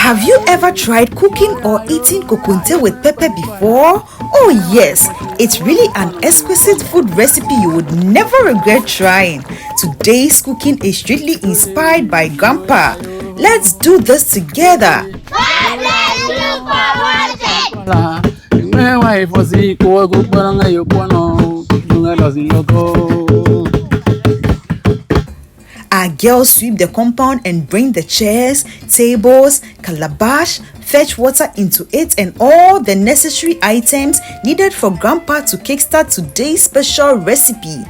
Have you ever tried cooking or eating kokonte with pepper before? Oh yes, it's really an exquisite food recipe you would never regret trying. Today's cooking is strictly inspired by Grandpa. Let's do this together. Our girls sweep the compound and bring the chairs, tables, calabash, fetch water into it and all the necessary items needed for Grandpa to kickstart today's special recipe.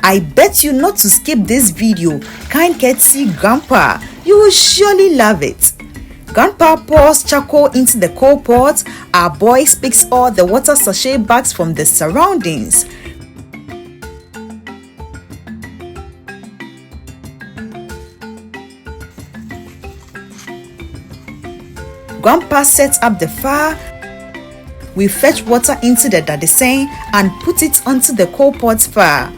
I bet you not to skip this video. Kind courtesy Grandpa. You will surely love it. Grandpa pours charcoal into the coal pot. Our boys picks all the water sachet bags from the surroundings. Grandpa sets up the fire. We fetch water into the dadeseng and put it onto the coal pot fire.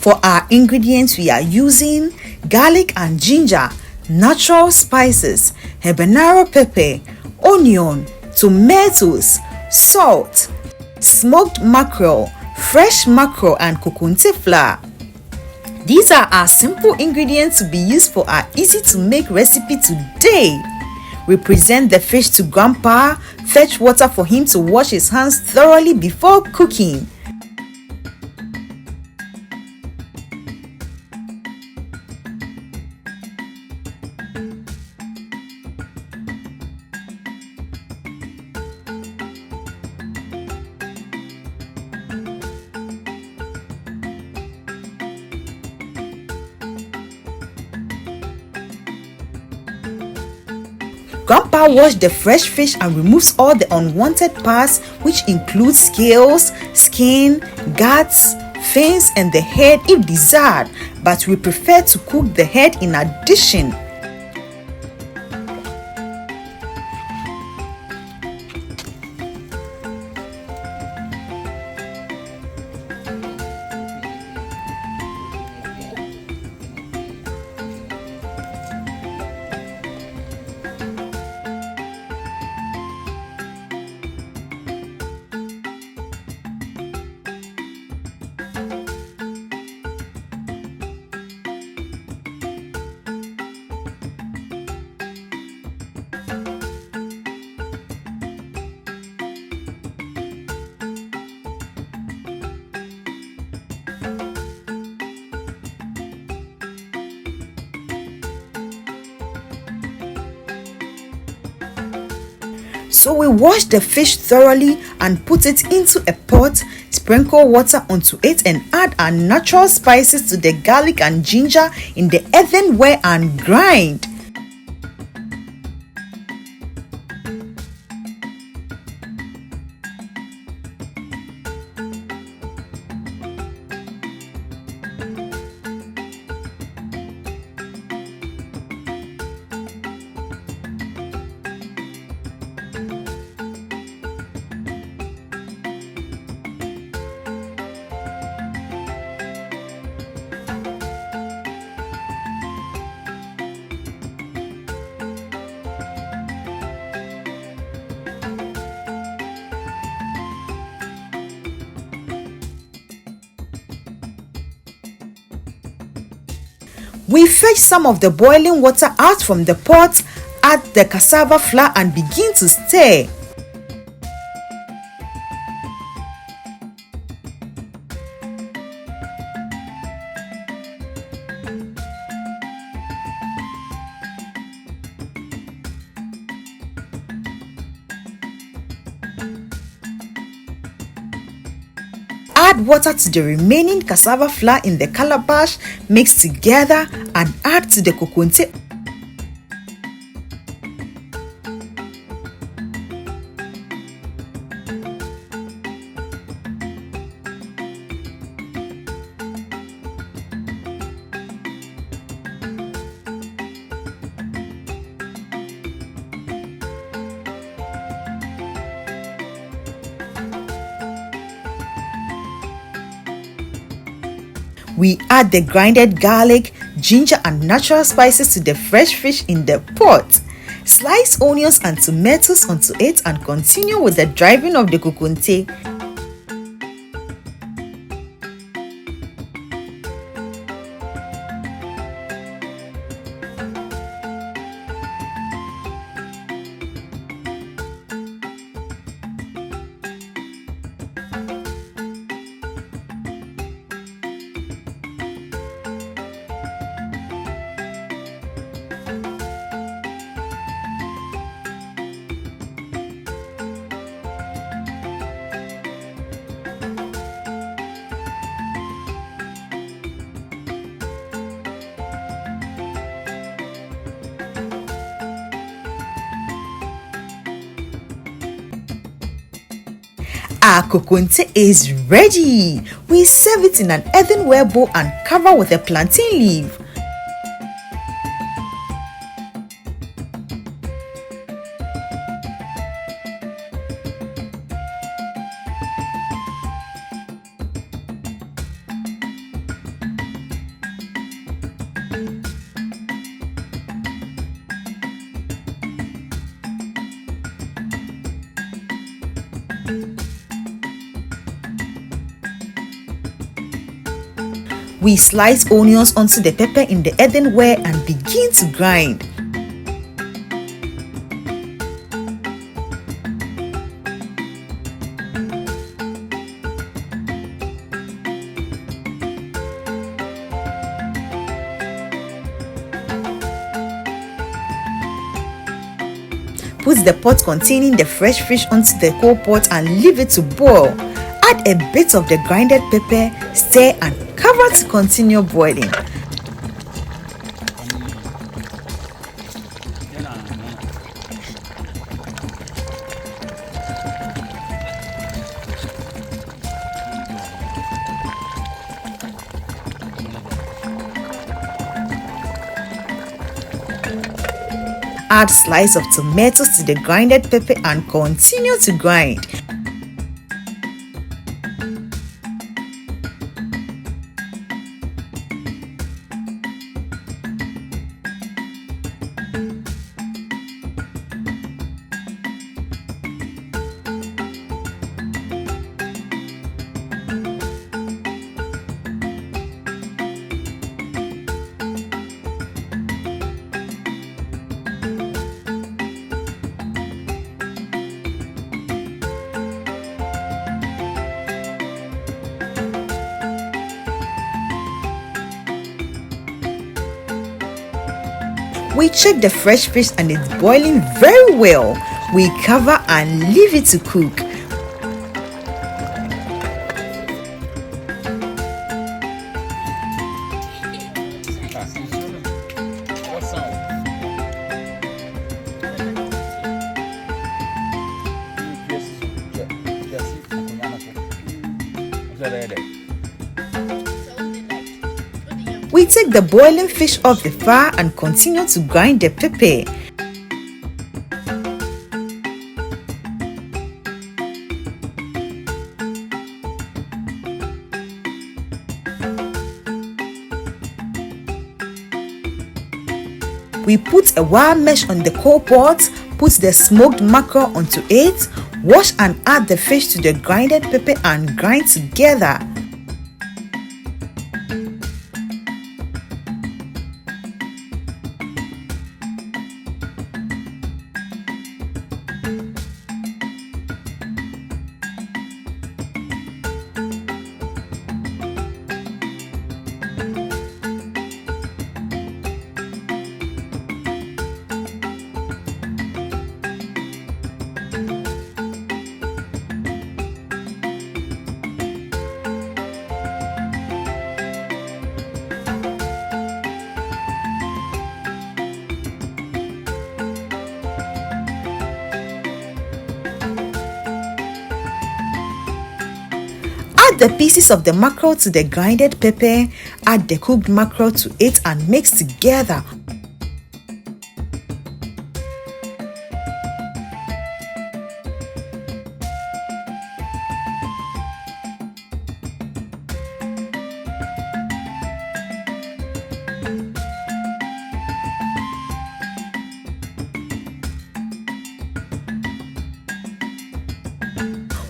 For our ingredients, we are using garlic and ginger, natural spices, habanero pepper, onion, tomatoes, salt, smoked mackerel, fresh mackerel and kokonte flour. These are our simple ingredients to be used for our easy to make recipe today. We present the fish to Grandpa, fetch water for him to wash his hands thoroughly before cooking. Grandpa washes the fresh fish and removes all the unwanted parts, which include scales, skin, guts, fins, and the head if desired, but we prefer to cook the head in addition. So we wash the fish thoroughly and put it into a pot, sprinkle water onto it and add our natural spices to the garlic and ginger in the earthenware and grind. We fetch some of the boiling water out from the pot, add the cassava flour and begin to stir. Add water to the remaining cassava flour in the calabash, mix together and add to the kokonte. We add the grinded garlic, ginger and natural spices to the fresh fish in the pot. Slice onions and tomatoes onto it and continue with the driving of the kokonte. Our kokonte is ready. We serve it in an earthenware bowl and cover with a plantain leaf. We slice onions onto the pepper in the earthenware and begin to grind. Put the pot containing the fresh fish onto the coal pot and leave it to boil. Add a bit of the grinded pepper, stir and cover to continue boiling. Add slice of tomatoes to the grinded pepper and continue to grind. We check the fresh fish and it's boiling very well. We cover and leave it to cook. We take the boiling fish off the fire and continue to grind the pepper. We put a wire mesh on the coal pot, put the smoked mackerel onto it, wash and add the fish to the grinded pepper and grind together. Add the pieces of the mackerel to the grinded pepper, add the cooked mackerel to it and mix together.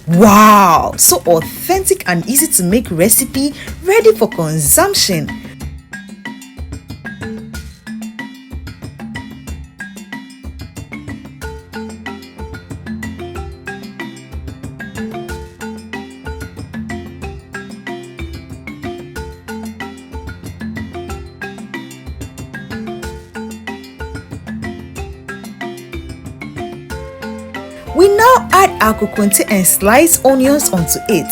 Wow, so authentic and easy to make recipe ready for consumption. We now add our kokonte and sliced onions onto it.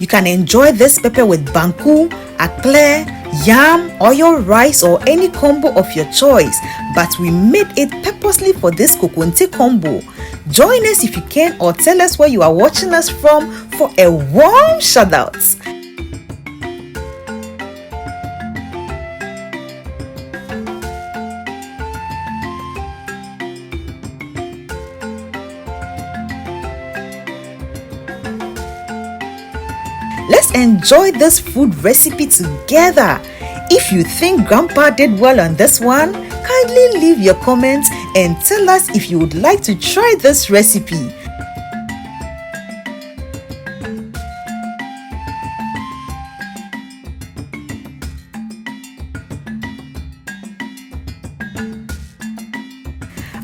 You can enjoy this pepper with banku, akle, yam, oil rice or any combo of your choice, but we made it purposely for this kokonte combo. Join us if you can, or tell us where you are watching us from for a warm shout out. Let's enjoy this food recipe together. If you think Grandpa did well on this one, kindly leave your comments and tell us if you would like to try this recipe.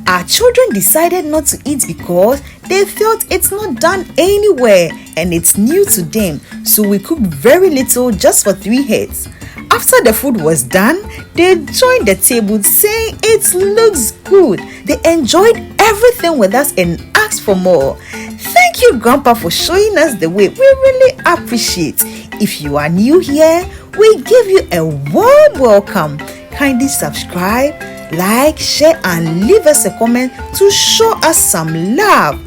Our children decided not to eat because they felt it's not done anywhere and it's new to them, so we cooked very little just for 3 heads. After the food was done, they joined the table saying it looks good. They enjoyed everything with us and asked for more. Thank you, Grandpa, for showing us the way. We really appreciate. If you are new here, we give you a warm welcome. Kindly subscribe, like, share and leave us a comment to show us some love.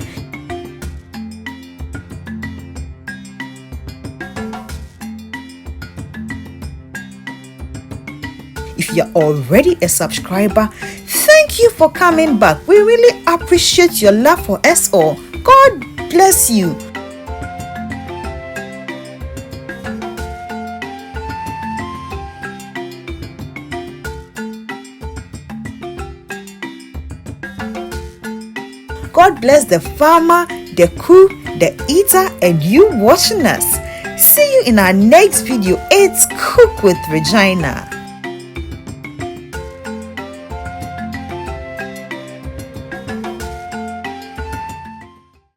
If you're already a subscriber, thank you for coming back. We really appreciate your love for us all. God bless you. God bless the farmer, the cook, the eater, and you watching us. See you in our next video. It's Cook with Regina.